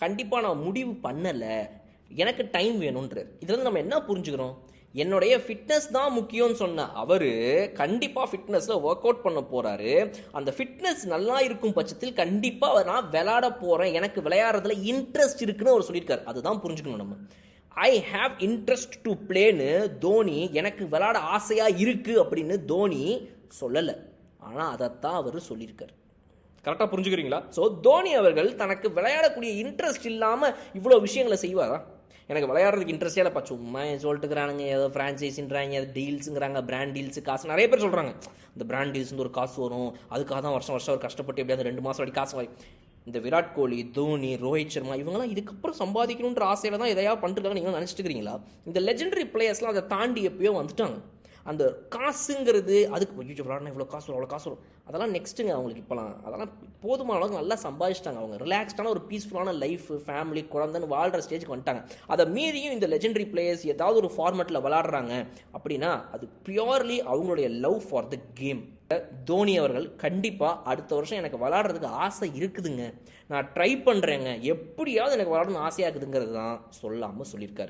கண்டிப்பாக நான் முடிவு பண்ணலை, எனக்கு டைம் வேணுன்றார். இதுலேருந்து நம்ம என்ன புரிஞ்சுக்கிறோம்? என்னுடைய ஃபிட்னஸ் தான் முக்கியம்னு சொன்ன அவர் கண்டிப்பாக ஃபிட்னஸில் ஒர்க் அவுட் பண்ண போகிறாரு. அந்த ஃபிட்னஸ் நல்லா இருக்கும் பட்சத்தில் கண்டிப்பாக நான் விளையாட போகிறேன், எனக்கு விளையாடுறதுல இன்ட்ரெஸ்ட் இருக்குன்னு அவர் சொல்லியிருக்காரு. அதுதான் புரிஞ்சுக்கணும் நம்ம. ஐ ஹாவ் இன்ட்ரெஸ்ட் டு பிளேன்னு தோனி, எனக்கு விளையாட ஆசையாக இருக்குது அப்படின்னு தோனி சொல்லலை. ஆனால் அதைத்தான் அவர் சொல்லியிருக்கார். கரெக்டாக புரிஞ்சுக்கிறீங்களா? ஸோ தோனி அவர்கள் தனக்கு விளையாடக்கூடிய இன்ட்ரெஸ்ட் இல்லாமல் இவ்வளோ விஷயங்களை செய்வாரா? எனக்கு விளையாடுறதுக்கு இன்ட்ரெஸ்டே இல்லைப்பா, சும்மா சொல்லிட்டுக்கிறானுங்க, ஏதோ ஃப்ரான்ச்சைஸின்றாங்க, ஏதோ டீல்ஸுங்கிறாங்க, பிராண்ட் டீல்ஸு காசு நிறைய பேர் சொல்கிறாங்க. இந்த பிராண்ட் டீல்ஸ் ஒரு காசு வரும், அதுக்காக தான் வருஷம் வருஷம் அவர் கஷ்டப்பட்டு எப்படியாவது 2 மாதம் வரைக்கும் காசு வாங்கி. இந்த விராட் கோலி, தோனி, ரோஹித் சர்மா இவங்கெல்லாம் இதுக்கப்புறம் சம்பாதிக்கணுன்ற ஆசையில் தான் எதையாவது பண்ணிட்டுருக்காங்க நீங்கள் நினச்சிட்டு இருக்கிறீங்களா? இந்த லெஜெண்டரி பிளேயர்ஸ்லாம் அதை தாண்டி எப்பயோ வந்துட்டாங்க. அந்த காசுங்கிறது அதுக்கு விளையாடினா இவ்வளோ காசு வரும், அவ்வளோ காசு வரும், அதெல்லாம் நெக்ஸ்ட்டுங்க அவங்களுக்கு. இப்போலாம் அதெல்லாம் போதுமான அளவுக்கு நல்லா சம்பாதிச்சிட்டாங்க. அவங்க ரிலாக்ஸ்டான ஒரு பீஸ்ஃபுல்லான லைஃப், ஃபேமிலி, குழந்தைன்னு வாழ்கிற ஸ்டேஜுக்கு வந்துட்டாங்க. அதை மீறியும் இந்த லெஜெண்டரி பிளேயர்ஸ் ஏதாவது ஒரு ஃபார்மேட்டில் விளாடுறாங்க அப்படின்னா அது பியூர்லி அவங்களுடைய love for the game. Dhoni அவர்கள் கண்டிப்பாக அடுத்த வருஷம் எனக்கு விளாடுறதுக்கு ஆசை இருக்குதுங்க, நான் ட்ரை பண்ணுறேங்க, எப்படியாவது எனக்கு விளாடணும்னு ஆசையாக இருக்குதுங்கிறது தான் சொல்லாமல் சொல்லியிருக்காரு.